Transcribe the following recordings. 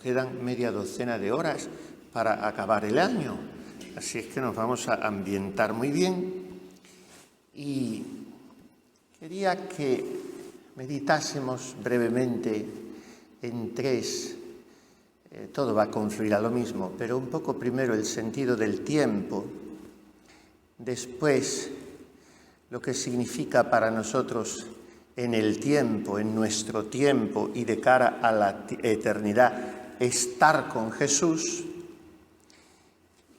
quedan media docena de horas para acabar el año, así es que nos vamos a ambientar muy bien. Y quería que meditásemos brevemente en tres, todo va a confluir a lo mismo, pero un poco primero el sentido del tiempo, después lo que significa para nosotros en el tiempo, en nuestro tiempo y de cara a la eternidad, estar con Jesús,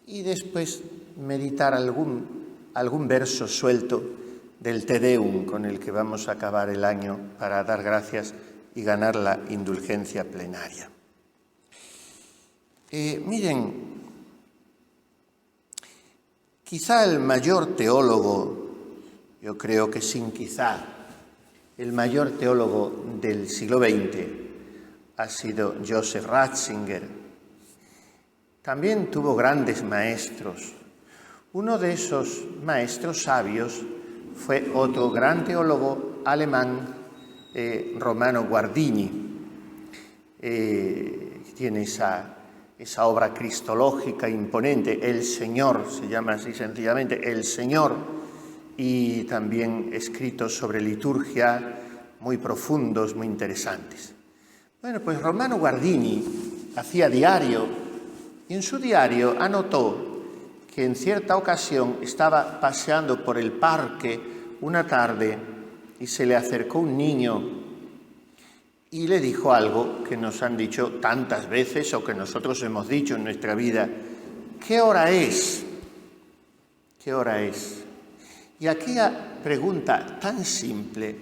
y después meditar algún verso suelto del Te Deum con el que vamos a acabar el año para dar gracias y ganar la indulgencia plenaria. Miren, quizá el mayor teólogo, yo creo que sin quizá, el mayor teólogo del siglo XX ha sido Joseph Ratzinger. También tuvo grandes maestros. Uno de esos maestros sabios fue otro gran teólogo alemán, Romano Guardini. Tiene esa obra cristológica imponente, El Señor, se llama así sencillamente, El Señor, y también escritos sobre liturgia muy profundos, muy interesantes. Bueno, pues Romano Guardini hacía diario, y en su diario anotó que en cierta ocasión estaba paseando por el parque una tarde y se le acercó un niño y le dijo algo que nos han dicho tantas veces o que nosotros hemos dicho en nuestra vida: ¿qué hora es? ¿Qué hora es? Y aquella pregunta tan simple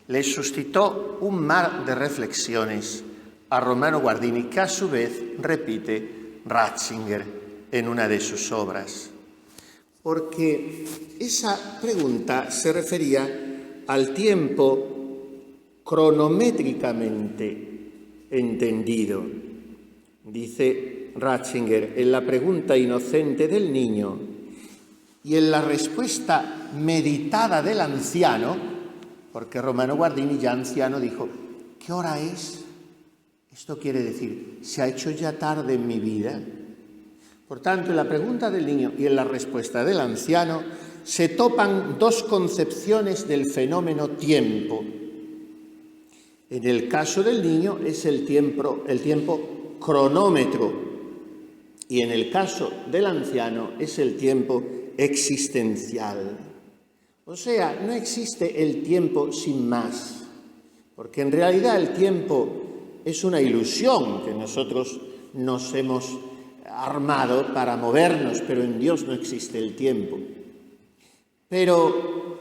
le suscitó un mar de reflexiones a Romano Guardini, que a su vez repite Ratzinger en una de sus obras. Porque esa pregunta se refería al tiempo cronométricamente entendido. Dice Ratzinger, en la pregunta inocente del niño y en la respuesta meditada del anciano, porque Romano Guardini, ya anciano, dijo: ¿qué hora es? Esto quiere decir, ¿se ha hecho ya tarde en mi vida? Por tanto, en la pregunta del niño y en la respuesta del anciano se topan dos concepciones del fenómeno tiempo. En el caso del niño es el tiempo cronómetro, y en el caso del anciano es el tiempo existencial. O sea, no existe el tiempo sin más, porque en realidad el tiempo es una ilusión que nosotros nos hemos armado para movernos, pero en Dios no existe el tiempo. Pero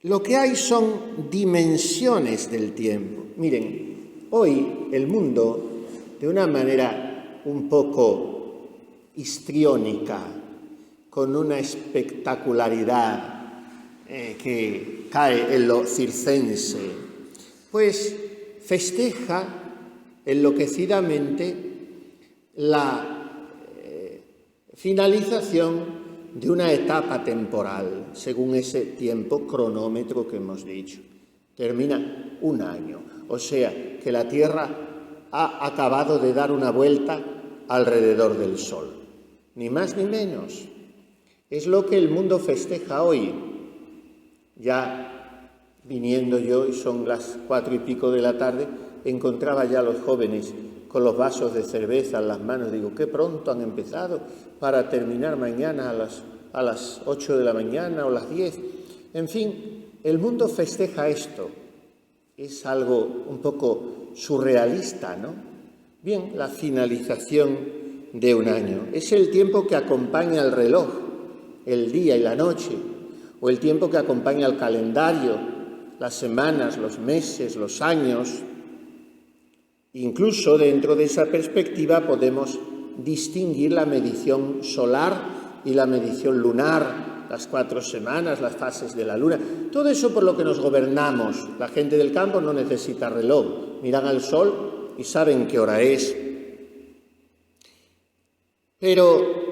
lo que hay son dimensiones del tiempo. Miren, hoy el mundo, de una manera un poco histriónica, con una espectacularidad que cae en lo circense, pues festeja enloquecidamente la finalización de una etapa temporal, según ese tiempo cronómetro que hemos dicho. Termina un año, o sea que la Tierra ha acabado de dar una vuelta alrededor del Sol, ni más ni menos. Es lo que el mundo festeja hoy. Ya viniendo yo, y son las 4 y pico de la tarde, encontraba ya a los jóvenes con los vasos de cerveza en las manos. Digo, qué pronto han empezado para terminar mañana a las 8 de la mañana o las 10. En fin, el mundo festeja esto. Es algo un poco surrealista, ¿no? Bien, la finalización de un año. Es el tiempo que acompaña al reloj, el día y la noche, o el tiempo que acompaña al calendario, las semanas, los meses, los años. Incluso dentro de esa perspectiva podemos distinguir la medición solar y la medición lunar, las 4 semanas, las fases de la luna. Todo eso por lo que nos gobernamos. La gente del campo no necesita reloj. Miran al sol y saben qué hora es. Pero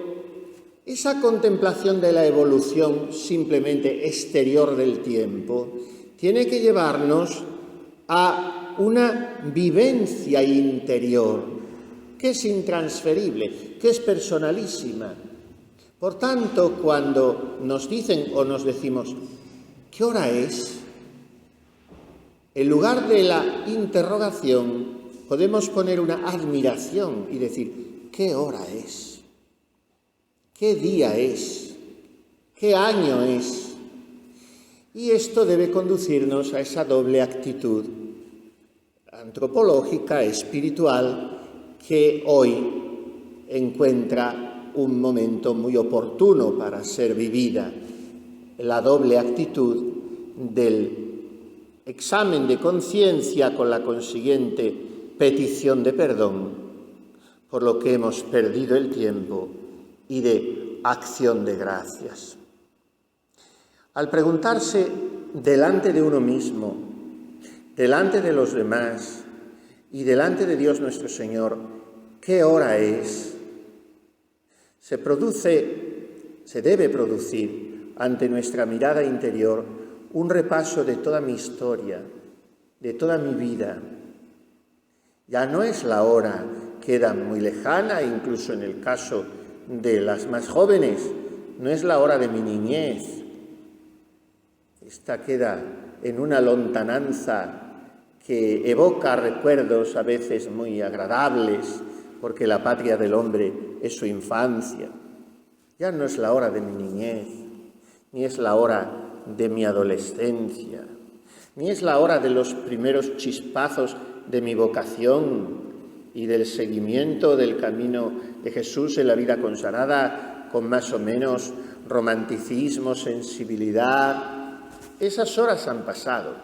esa contemplación de la evolución simplemente exterior del tiempo tiene que llevarnos a a una vivencia interior que es intransferible, que es personalísima. Por tanto, cuando nos dicen o nos decimos, ¿qué hora es?, en lugar de la interrogación, podemos poner una admiración y decir, ¿qué hora es? ¿Qué día es? ¿Qué año es? Y esto debe conducirnos a esa doble actitud antropológica, espiritual, que hoy encuentra un momento muy oportuno para ser vivida, la doble actitud del examen de conciencia con la consiguiente petición de perdón por lo que hemos perdido el tiempo y de acción de gracias. Al preguntarse delante de uno mismo, delante de los demás y delante de Dios nuestro Señor, ¿qué hora es?, se debe producir ante nuestra mirada interior un repaso de toda mi historia, de toda mi vida. Ya no es la hora, queda muy lejana, incluso en el caso de las más jóvenes, no es la hora de mi niñez. Esta queda en una lontananza que evoca recuerdos a veces muy agradables, porque la patria del hombre es su infancia. Ya no es la hora de mi niñez, ni es la hora de mi adolescencia, ni es la hora de los primeros chispazos de mi vocación y del seguimiento del camino de Jesús en la vida consagrada con más o menos romanticismo, sensibilidad. Esas horas han pasado.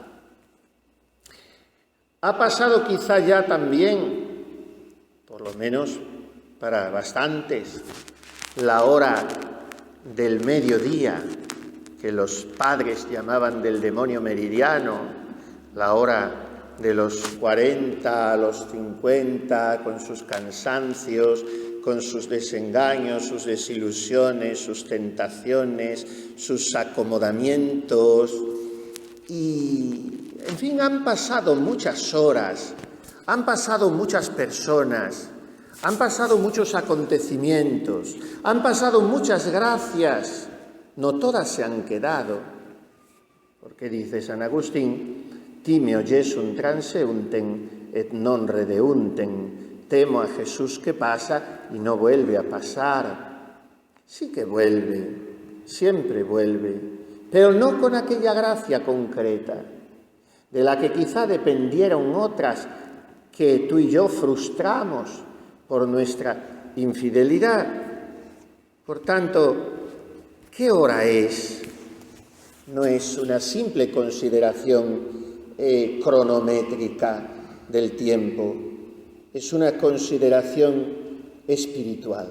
Ha pasado quizá ya también, por lo menos para bastantes, la hora del mediodía, que los padres llamaban del demonio meridiano, la hora de los 40 a los 50, con sus cansancios, con sus desengaños, sus desilusiones, sus tentaciones, sus acomodamientos. Y, en fin, han pasado muchas horas, han pasado muchas personas, han pasado muchos acontecimientos, han pasado muchas gracias. No todas se han quedado, porque dice San Agustín, timeo Jesum transeunten et non redeunten, temo a Jesús que pasa y no vuelve a pasar. Sí que vuelve, siempre vuelve, pero no con aquella gracia concreta, de la que quizá dependieron otras que tú y yo frustramos por nuestra infidelidad. Por tanto, ¿qué hora es? No es una simple consideración cronométrica del tiempo, es una consideración espiritual.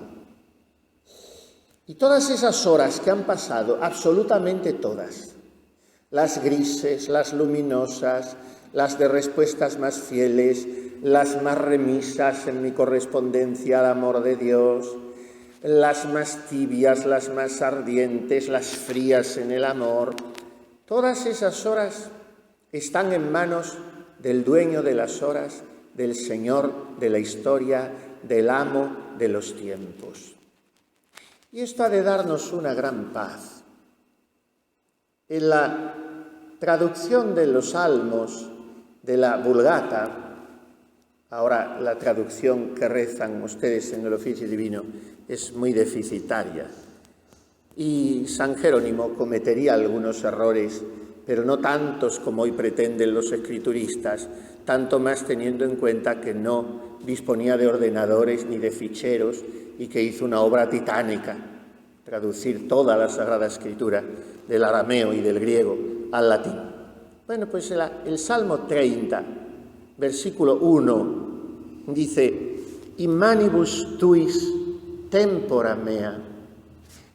Y todas esas horas que han pasado, absolutamente todas, las grises, las luminosas, las de respuestas más fieles, las más remisas en mi correspondencia al amor de Dios, las más tibias, las más ardientes, las frías en el amor, todas esas horas están en manos del dueño de las horas, del Señor de la historia, del amo de los tiempos. Y esto ha de darnos una gran paz. En la traducción de los Salmos de la Vulgata, ahora la traducción que rezan ustedes en el oficio divino es muy deficitaria y San Jerónimo cometería algunos errores, pero no tantos como hoy pretenden los escrituristas, tanto más teniendo en cuenta que no disponía de ordenadores ni de ficheros y que hizo una obra titánica, traducir toda la Sagrada Escritura del arameo y del griego al latín. Bueno, pues el Salmo 30, versículo 1, dice, in manibus tuis tempora mea,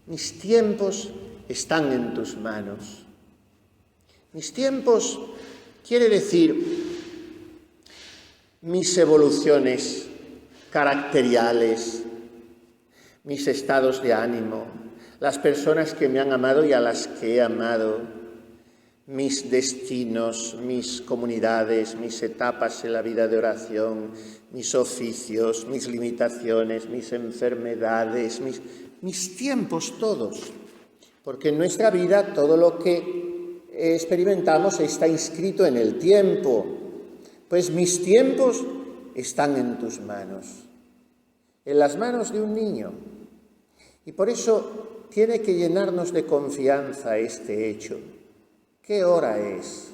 mis tiempos están en tus manos. Mis tiempos quiere decir mis evoluciones caracteriales, mis estados de ánimo, las personas que me han amado y a las que he amado, mis destinos, mis comunidades, mis etapas en la vida de oración, mis oficios, mis limitaciones, mis enfermedades, mis tiempos todos. Porque en nuestra vida todo lo que experimentamos está inscrito en el tiempo. Pues mis tiempos están en tus manos, en las manos de un niño. Y por eso tiene que llenarnos de confianza este hecho. ¿Qué hora es?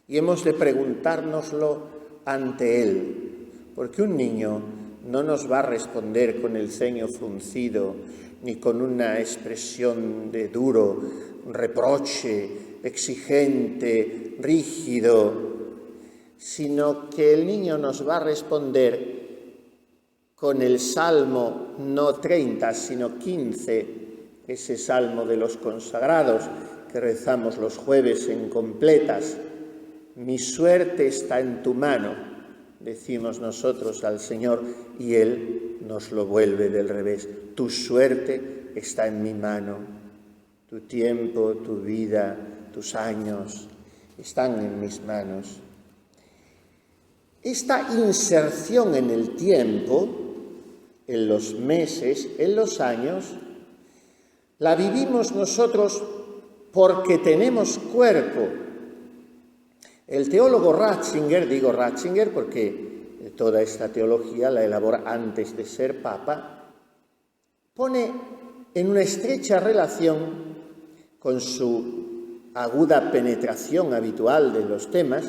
Y hemos de preguntárnoslo ante él, porque un niño no nos va a responder con el ceño fruncido, ni con una expresión de duro reproche, exigente, rígido, sino que el niño nos va a responder con el Salmo no 30, sino 15, ese Salmo de los consagrados que rezamos los jueves en completas. Mi suerte está en tu mano, decimos nosotros al Señor, y Él nos lo vuelve del revés. Tu suerte está en mi mano, tu tiempo, tu vida, tus años están en mis manos. Esta inserción en el tiempo, en los meses, en los años, la vivimos nosotros porque tenemos cuerpo. El teólogo Ratzinger, digo Ratzinger porque toda esta teología la elabora antes de ser papa, pone en una estrecha relación con su aguda penetración habitual de los temas,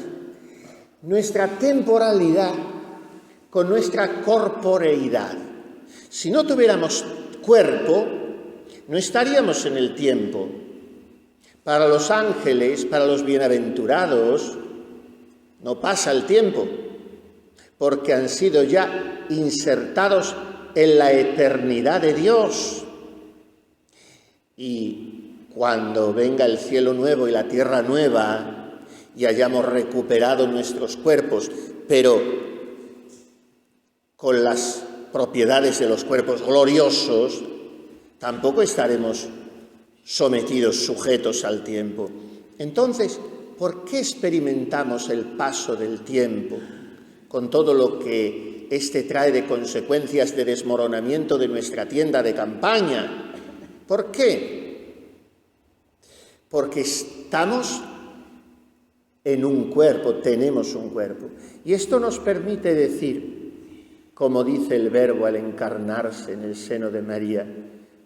nuestra temporalidad con nuestra corporeidad. Si no tuviéramos cuerpo, no estaríamos en el tiempo. Para los ángeles, para los bienaventurados, no pasa el tiempo, porque han sido ya insertados en la eternidad de Dios. Y cuando venga el cielo nuevo y la tierra nueva, y hayamos recuperado nuestros cuerpos, pero con las propiedades de los cuerpos gloriosos, tampoco estaremos sometidos, sujetos al tiempo. Entonces, ¿por qué experimentamos el paso del tiempo con todo lo que éste trae de consecuencias de desmoronamiento de nuestra tienda de campaña? ¿Por qué? Porque estamos en un cuerpo, tenemos un cuerpo. Y esto nos permite decir, como dice el Verbo al encarnarse en el seno de María,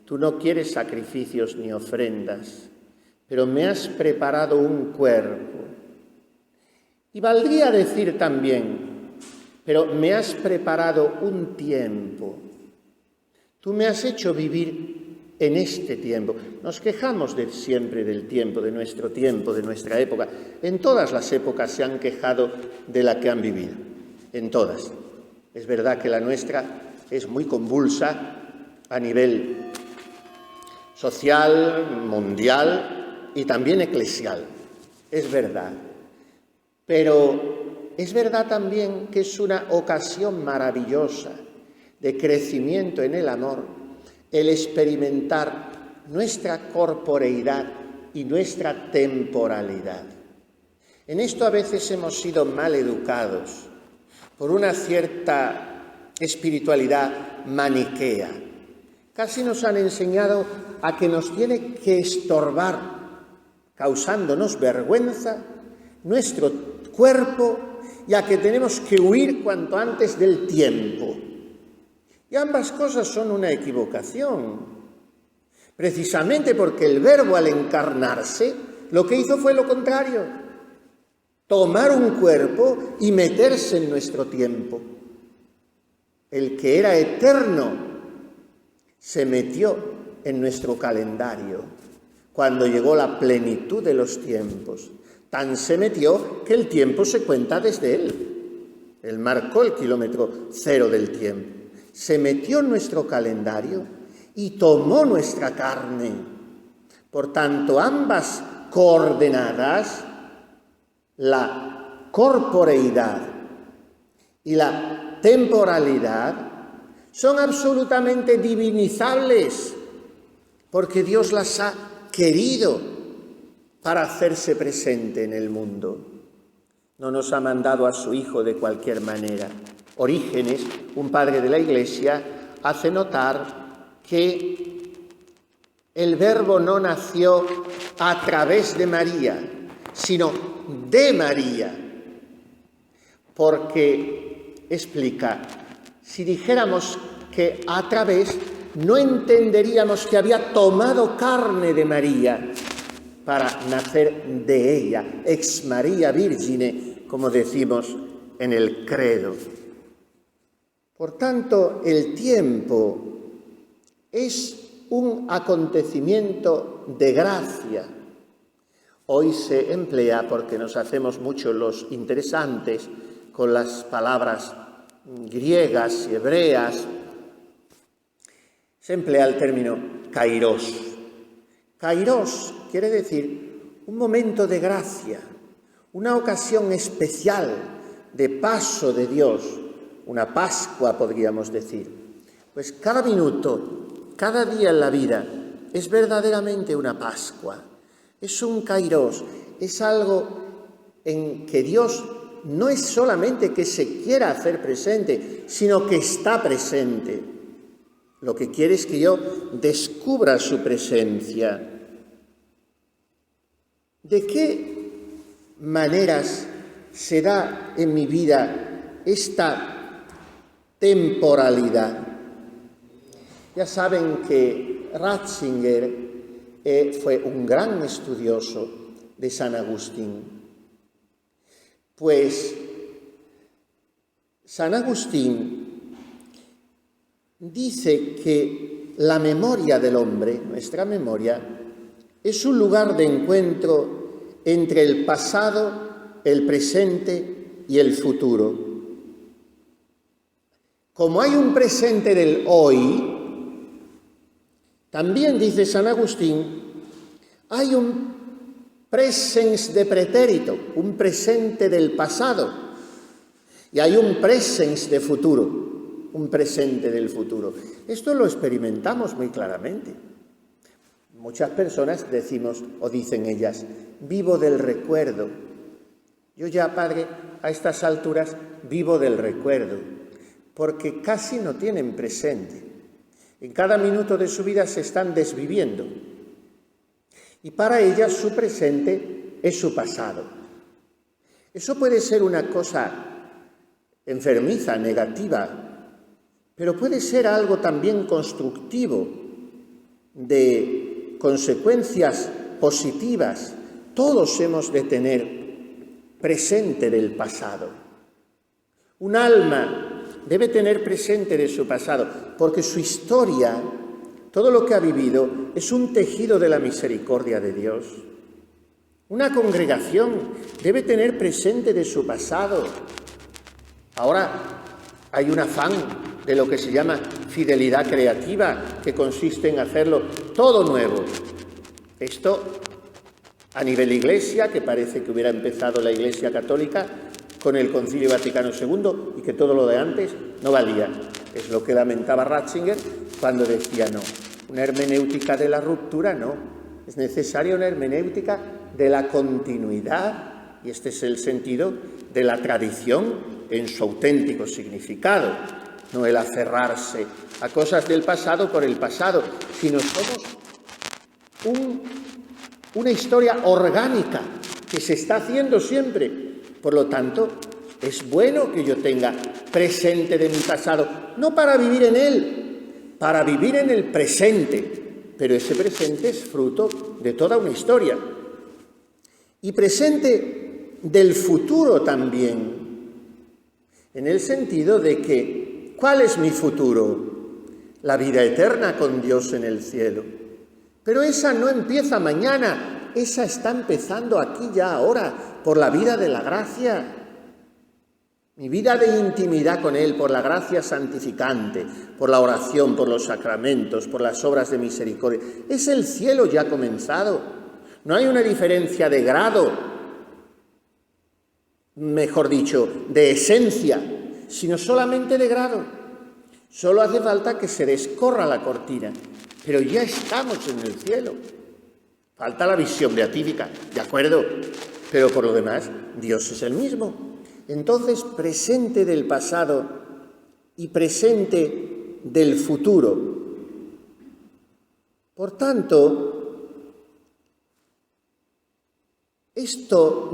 tú no quieres sacrificios ni ofrendas, pero me has preparado un cuerpo. Y valdría decir también, pero me has preparado un tiempo. Tú me has hecho vivir en este tiempo. Nos quejamos siempre del tiempo, de nuestra época. En todas las épocas se han quejado de la que han vivido, en todas. Es verdad que la nuestra es muy convulsa a nivel social, mundial y también eclesial. Es verdad. Pero es verdad también que es una ocasión maravillosa de crecimiento en el amor, el experimentar nuestra corporeidad y nuestra temporalidad. En esto a veces hemos sido mal educados por una cierta espiritualidad maniquea. Casi nos han enseñado a que nos tiene que estorbar, causándonos vergüenza, nuestro cuerpo, y a que tenemos que huir cuanto antes del tiempo. Y ambas cosas son una equivocación, precisamente porque el Verbo al encarnarse lo que hizo fue lo contrario, tomar un cuerpo y meterse en nuestro tiempo. El que era eterno se metió en nuestro calendario cuando llegó la plenitud de los tiempos. Tan se metió que el tiempo se cuenta desde él. Él marcó el kilómetro cero del tiempo. Se metió en nuestro calendario y tomó nuestra carne. Por tanto, ambas coordenadas, la corporeidad y la temporalidad, son absolutamente divinizables, porque Dios las ha querido para hacerse presente en el mundo. No nos ha mandado a su Hijo de cualquier manera. Orígenes, un padre de la Iglesia, hace notar que el Verbo no nació a través de María, sino de María. Porque, explica, si dijéramos que a través, no entenderíamos que había tomado carne de María para nacer de ella, ex María Virgine, como decimos en el credo. Por tanto, el tiempo es un acontecimiento de gracia. Hoy se emplea, porque nos hacemos mucho los interesantes con las palabras griegas y hebreas, se emplea el término kairos. Kairos quiere decir un momento de gracia, una ocasión especial de paso de Dios, una Pascua podríamos decir. Pues cada minuto, cada día en la vida es verdaderamente una Pascua, es un kairos, es algo en que Dios no es solamente que se quiera hacer presente, sino que está presente. Lo que quiere es que yo descubra su presencia. ¿De qué maneras se da en mi vida esta temporalidad? Ya saben que Ratzinger fue un gran estudioso de San Agustín. Pues San Agustín dice que la memoria del hombre, nuestra memoria, es un lugar de encuentro entre el pasado, el presente y el futuro. Como hay un presente del hoy, también dice San Agustín, hay un presens de pretérito, un presente del pasado, y hay un presens de futuro, un presente del futuro. Esto lo experimentamos muy claramente. Muchas personas decimos, o dicen ellas, vivo del recuerdo. Yo ya, padre, a estas alturas vivo del recuerdo, porque casi no tienen presente. En cada minuto de su vida se están desviviendo. Y para ellas su presente es su pasado. Eso puede ser una cosa enfermiza, negativa, pero puede ser algo también constructivo, de consecuencias positivas. Todos hemos de tener presente del pasado. Un alma debe tener presente de su pasado, porque su historia, todo lo que ha vivido, es un tejido de la misericordia de Dios. Una congregación debe tener presente de su pasado. Ahora hay un afán de lo que se llama fidelidad creativa, que consiste en hacerlo todo nuevo. Esto a nivel iglesia, que parece que hubiera empezado la Iglesia Católica con el Concilio Vaticano II y que todo lo de antes no valía. Es lo que lamentaba Ratzinger cuando decía no. Una hermenéutica de la ruptura no. Es necesaria una hermenéutica de la continuidad, y este es el sentido de la tradición en su auténtico significado. No el aferrarse a cosas del pasado por el pasado, sino somos una historia orgánica que se está haciendo siempre. Por lo tanto, es bueno que yo tenga presente de mi pasado, no para vivir en él, para vivir en el presente, pero ese presente es fruto de toda una historia. Y presente del futuro también, en el sentido de que, ¿cuál es mi futuro? La vida eterna con Dios en el cielo. Pero esa no empieza mañana, esa está empezando aquí ya ahora, por la vida de la gracia. Mi vida de intimidad con Él, por la gracia santificante, por la oración, por los sacramentos, por las obras de misericordia. Es el cielo ya comenzado. No hay una diferencia de grado, mejor dicho, de esencia, sino solamente de grado. Solo hace falta que se descorra la cortina, pero ya estamos en el cielo. Falta la visión beatífica, de acuerdo, pero por lo demás, Dios es el mismo. Entonces, presente del pasado y presente del futuro. Por tanto,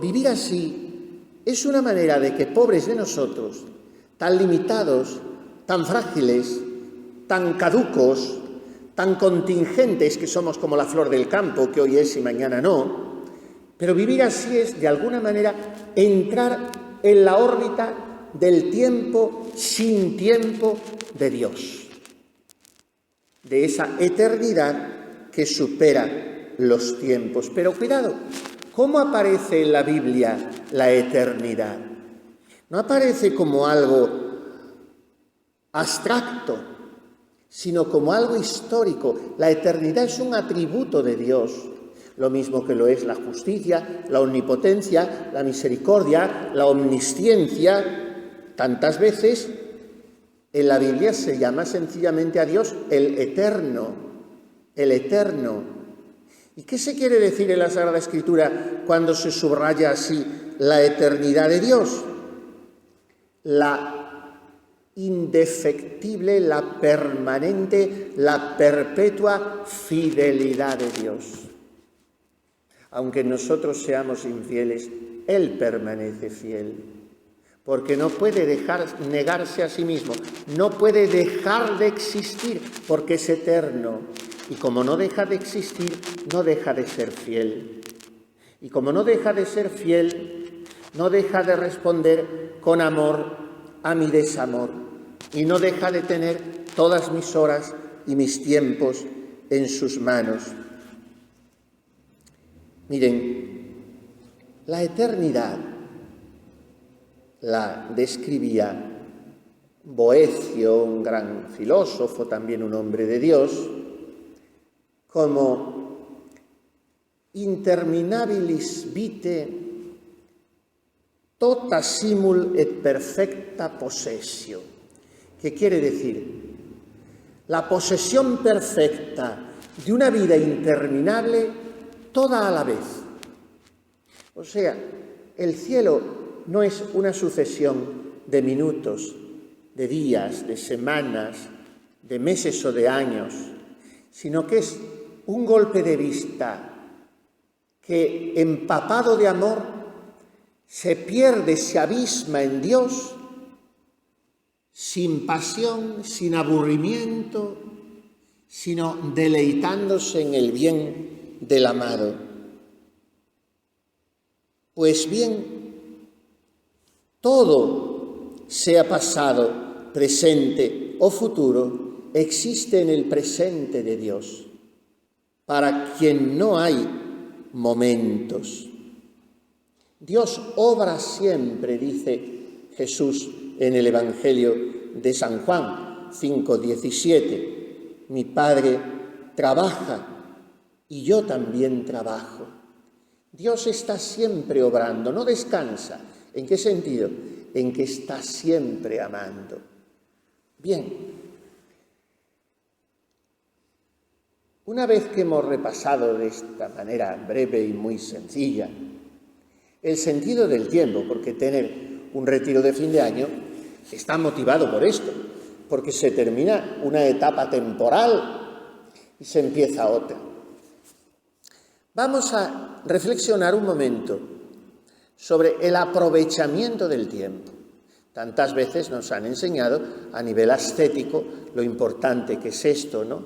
vivir así, es una manera de que pobres de nosotros, tan limitados, tan frágiles, tan caducos, tan contingentes que somos como la flor del campo, que hoy es y mañana no, pero vivir así es, de alguna manera, entrar en la órbita del tiempo sin tiempo de Dios, de esa eternidad que supera los tiempos. Pero cuidado, ¿cómo aparece en la Biblia la eternidad? No aparece como algo abstracto, sino como algo histórico. La eternidad es un atributo de Dios, lo mismo que lo es la justicia, la omnipotencia, la misericordia, la omnisciencia. Tantas veces en la Biblia se llama sencillamente a Dios el Eterno, el Eterno. ¿Y qué se quiere decir en la Sagrada Escritura cuando se subraya así la eternidad de Dios? La indefectible, la permanente, la perpetua fidelidad de Dios. Aunque nosotros seamos infieles, Él permanece fiel, porque no puede negarse a sí mismo, no puede dejar de existir, porque es eterno. Y como no deja de existir, no deja de ser fiel. Y como no deja de ser fiel, no deja de responder con amor a mi desamor, y no deja de tener todas mis horas y mis tiempos en sus manos. Miren, la eternidad la describía Boecio, un gran filósofo, también un hombre de Dios, como interminabilis vitae tota simul et perfecta possessio, que quiere decir la posesión perfecta de una vida interminable toda a la vez. O sea, el cielo no es una sucesión de minutos, de días, de semanas, de meses o de años, sino que es un golpe de vista que, empapado de amor, se pierde, se abisma en Dios, sin pasión, sin aburrimiento, sino deleitándose en el bien del amado. Pues bien, todo, sea pasado, presente o futuro, existe en el presente de Dios, para quien no hay momentos. Dios obra siempre, dice Jesús en el Evangelio de San Juan 5:17. Mi Padre trabaja y yo también trabajo. Dios está siempre obrando, no descansa. ¿En qué sentido? En que está siempre amando. Bien, una vez que hemos repasado de esta manera breve y muy sencilla el sentido del tiempo, porque tener un retiro de fin de año está motivado por esto, porque se termina una etapa temporal y se empieza otra. Vamos a reflexionar un momento sobre el aprovechamiento del tiempo. Tantas veces nos han enseñado a nivel ascético lo importante que es esto, ¿no?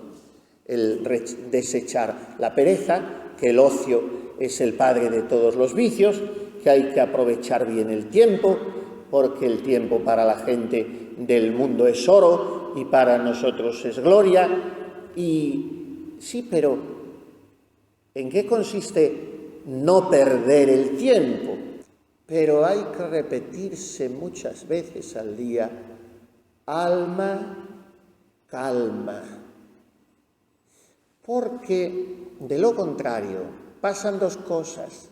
El desechar la pereza, que el ocio es el padre de todos los vicios, que hay que aprovechar bien el tiempo, porque el tiempo para la gente del mundo es oro y para nosotros es gloria. Y sí, pero ¿en qué consiste no perder el tiempo? Pero hay que repetirse muchas veces al día: alma, calma. Porque de lo contrario pasan dos cosas.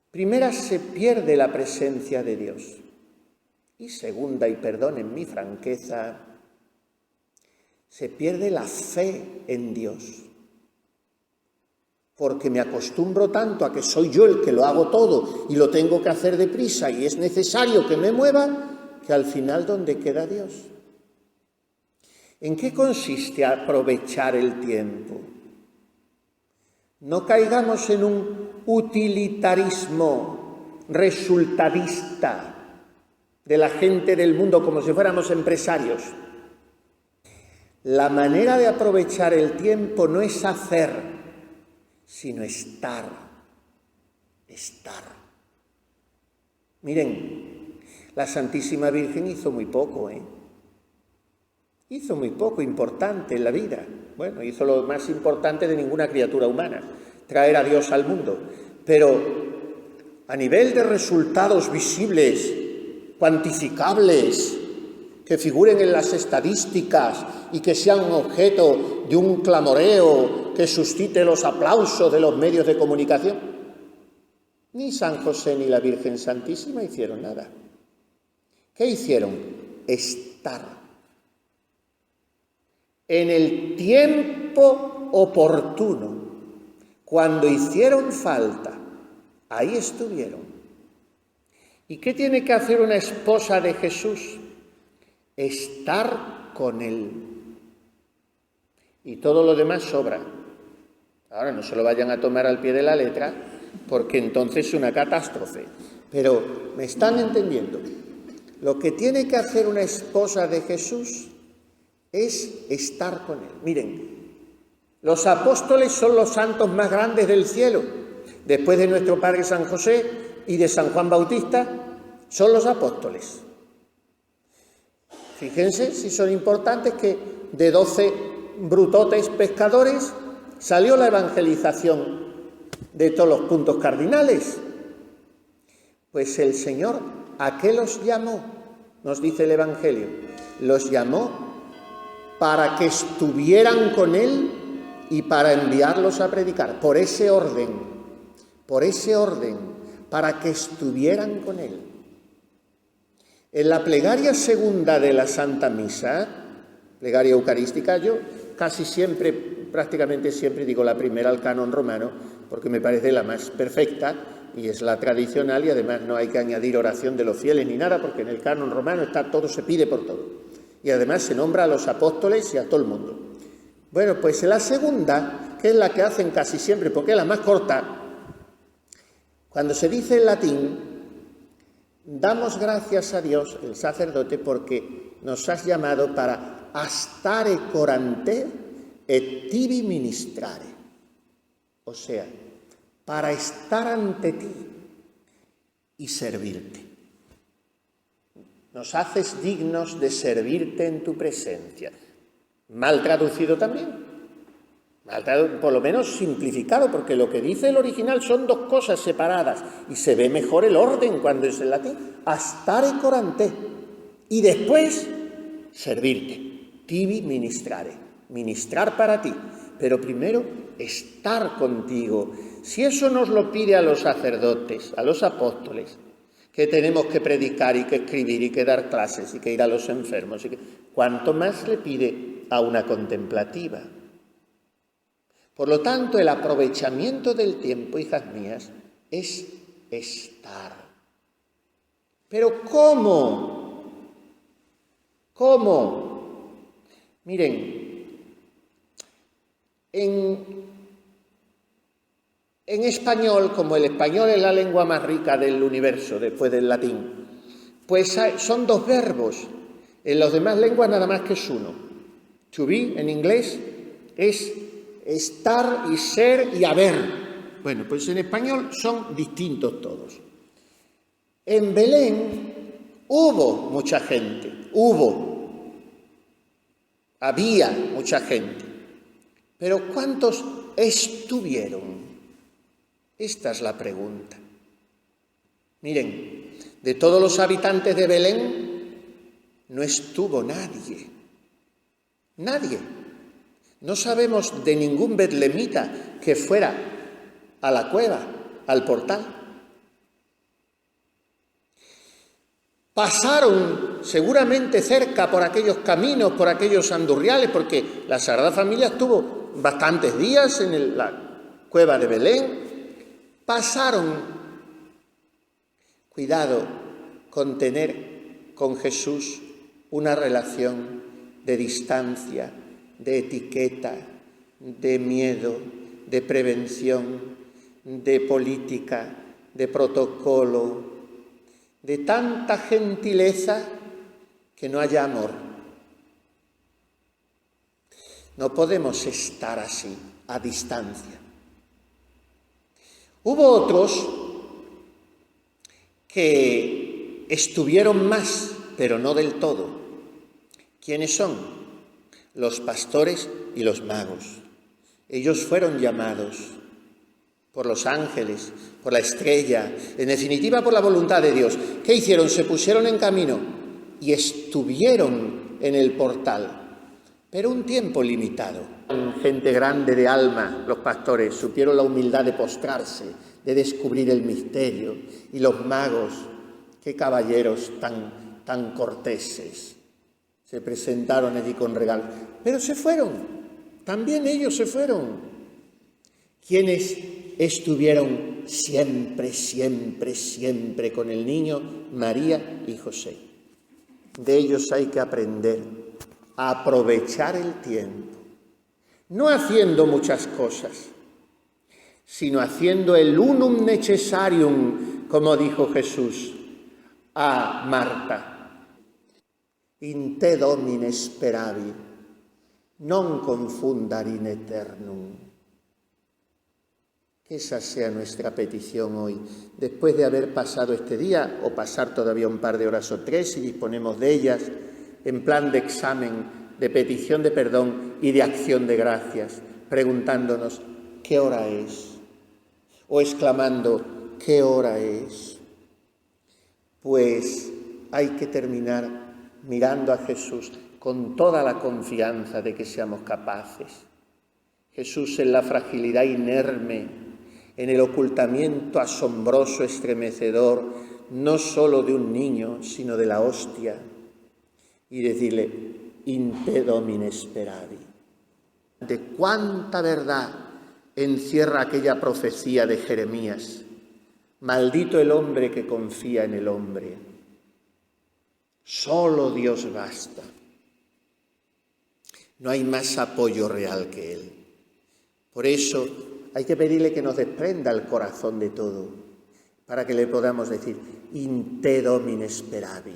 Primera, se pierde la presencia de Dios. Y segunda, y perdonen mi franqueza, se pierde la fe en Dios. porque me acostumbro tanto a que soy yo el que lo hago todo y lo tengo que hacer deprisa y es necesario que me mueva, que al final, ¿dónde queda Dios? ¿En qué consiste aprovechar el tiempo? No caigamos en un utilitarismo resultadista de la gente del mundo como si fuéramos empresarios. La manera de aprovechar el tiempo no es hacer, sino estar. Miren, la Santísima Virgen hizo muy poco, Hizo muy poco importante en la vida. Bueno, hizo lo más importante de ninguna criatura humana, traer a Dios al mundo. Pero a nivel de resultados visibles, cuantificables, que figuren en las estadísticas y que sean objeto de un clamoreo que suscite los aplausos de los medios de comunicación, ni San José ni la Virgen Santísima hicieron nada. ¿Qué hicieron? Estar. En el tiempo oportuno, cuando hicieron falta, ahí estuvieron. ¿Y qué tiene que hacer una esposa de Jesús? Estar con Él. Y todo lo demás sobra. Ahora no se lo vayan a tomar al pie de la letra, porque entonces es una catástrofe. Pero, ¿me están entendiendo? Lo que tiene que hacer una esposa de Jesús es estar con Él. Miren, los apóstoles son los santos más grandes del cielo. Después de nuestro Padre San José y de San Juan Bautista, son los apóstoles. Fíjense si son importantes que de 12 brutotes pescadores salió la evangelización de todos los puntos cardinales. Pues el Señor, ¿a qué los llamó? Nos dice el Evangelio. Los llamó para que estuvieran con Él y para enviarlos a predicar. Por ese orden, para que estuvieran con Él. En la plegaria segunda de la Santa Misa, plegaria eucarística, yo casi siempre, prácticamente siempre digo la primera al canon romano, porque me parece la más perfecta y es la tradicional y además no hay que añadir oración de los fieles ni nada, porque en el canon romano está todo, se pide por todo. Y además se nombra a los apóstoles y a todo el mundo. Bueno, pues en la segunda, que es la que hacen casi siempre, porque es la más corta, cuando se dice en latín, damos gracias a Dios, el sacerdote, porque nos has llamado para astare corante et tibi ministrare. O sea, para estar ante ti y servirte. Nos haces dignos de servirte en tu presencia. Mal traducido también. Por lo menos simplificado, porque lo que dice el original son dos cosas separadas y se ve mejor el orden cuando es en latín. Astare corante y después servirte. Tibi ministrare, ministrar para ti, pero primero estar contigo. Si eso nos lo pide a los sacerdotes, a los apóstoles, que tenemos que predicar y que escribir y que dar clases y que ir a los enfermos, ¿cuánto más le pide a una contemplativa? Por lo tanto, el aprovechamiento del tiempo, hijas mías, es estar. ¿Pero cómo? ¿Cómo? Miren, en español, como el español es la lengua más rica del universo después del latín, pues son dos verbos. En las demás lenguas nada más que es uno. To be, en inglés, es estar y ser y haber. Bueno, pues en español son distintos todos. En Belén hubo mucha gente, había mucha gente, pero ¿cuántos estuvieron? Esta es la pregunta. Miren, de todos los habitantes de Belén no estuvo nadie. Nadie. No sabemos de ningún betlemita que fuera a la cueva, al portal. Pasaron seguramente cerca por aquellos caminos, por aquellos andurriales, porque la Sagrada Familia estuvo bastantes días cueva de Belén, pasaron. Cuidado con tener con Jesús una relación de distancia, de etiqueta, de miedo, de prevención, de política, de protocolo, de tanta gentileza que no haya amor. No podemos estar así, a distancia. Hubo otros que estuvieron más, pero no del todo. ¿Quiénes son? Los pastores y los magos. Ellos fueron llamados por los ángeles, por la estrella, en definitiva por la voluntad de Dios. ¿Qué hicieron? Se pusieron en camino y estuvieron en el portal, pero un tiempo limitado. Gente grande de alma, los pastores, supieron la humildad de postrarse, de descubrir el misterio. Y los magos, qué caballeros tan corteses, se presentaron allí con regalos. Pero se fueron, también ellos se fueron. ¿Quiénes estuvieron siempre, siempre, siempre con el niño? María y José. De ellos hay que aprender a aprovechar el tiempo, no haciendo muchas cosas, sino haciendo el unum necessarium, como dijo Jesús a Marta. In te Domine speravi, non confundar in eternum. Que esa sea nuestra petición hoy, después de haber pasado este día, o pasar todavía un par de horas o tres, si disponemos de ellas, en plan de examen, de petición de perdón y de acción de gracias, preguntándonos ¿qué hora es? O exclamando ¿qué hora es? Pues hay que terminar mirando a Jesús con toda la confianza de que seamos capaces. Jesús en la fragilidad inerme, en el ocultamiento asombroso, estremecedor, no solo de un niño, sino de la hostia, y decirle, in te Domine speravi. De cuánta verdad encierra aquella profecía de Jeremías. Maldito el hombre que confía en el hombre. Solo Dios basta. No hay más apoyo real que Él. Por eso hay que pedirle que nos desprenda el corazón de todo, para que le podamos decir, in te Domine speravi,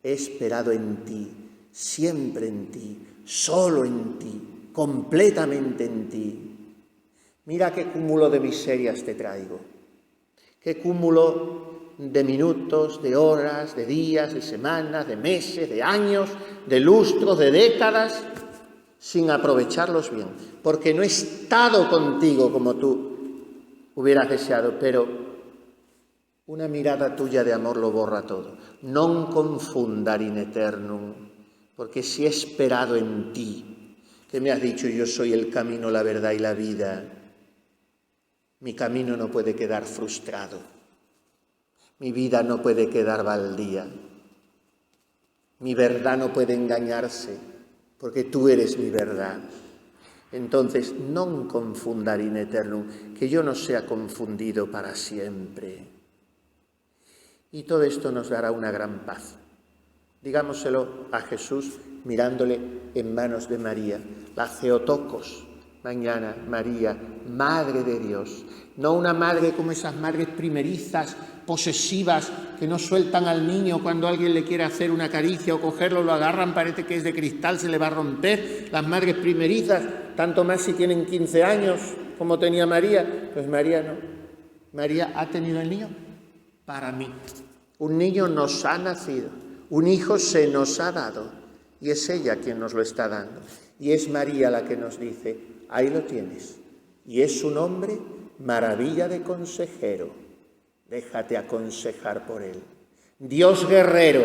he esperado en ti, siempre en ti, solo en ti, completamente en ti. Mira qué cúmulo de miserias te traigo, qué cúmulo de minutos, de horas, de días, de semanas, de meses, de años, de lustros, de décadas, sin aprovecharlos bien, porque no he estado contigo como tú hubieras deseado, pero una mirada tuya de amor lo borra todo. Non confundar in eternum, porque si he esperado en ti, que me has dicho yo soy el camino, la verdad y la vida, mi camino no puede quedar frustrado, mi vida no puede quedar baldía, mi verdad no puede engañarse, porque tú eres mi verdad. Entonces, non confundar in eternum, que yo no sea confundido para siempre. Y todo esto nos dará una gran paz. Digámoselo a Jesús mirándole en manos de María, la Theotokos, mañana, María, Madre de Dios. No una madre como esas madres primerizas, posesivas, que no sueltan al niño cuando alguien le quiere hacer una caricia o cogerlo, lo agarran, parece que es de cristal, se le va a romper. Las madres primerizas, tanto más si tienen 15 años, como tenía María. Pues María no. María ha tenido el niño para mí. Un niño nos ha nacido, un hijo se nos ha dado, y es ella quien nos lo está dando. Y es María la que nos dice, ahí lo tienes. Y es un hombre maravilla de consejero. Déjate aconsejar por él. Dios guerrero,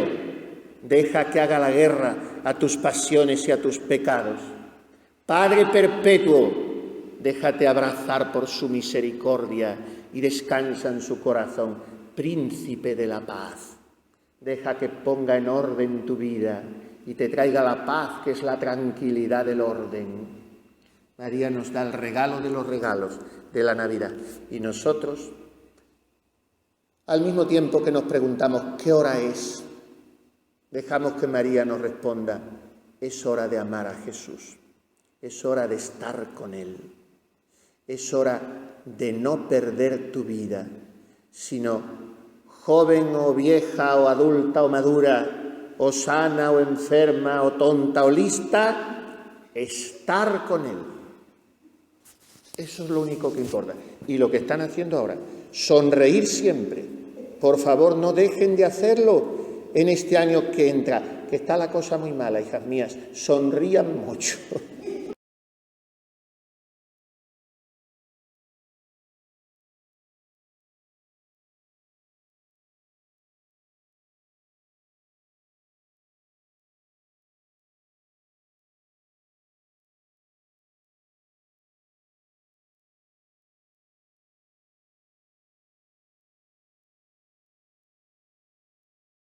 deja que haga la guerra a tus pasiones y a tus pecados. Padre perpetuo, déjate abrazar por su misericordia y descansa en su corazón. Príncipe de la paz, deja que ponga en orden tu vida y te traiga la paz, que es la tranquilidad del orden. María nos da el regalo de los regalos de la Navidad. Y nosotros, al mismo tiempo que nos preguntamos ¿qué hora es?, dejamos que María nos responda: es hora de amar a Jesús, es hora de estar con Él, es hora de no perder tu vida, sino joven o vieja o adulta o madura, o sana o enferma o tonta o lista, estar con Él. Eso es lo único que importa. Y lo que están haciendo ahora, sonreír siempre. Por favor, no dejen de hacerlo en este año que entra, que está la cosa muy mala, hijas mías. Sonrían mucho.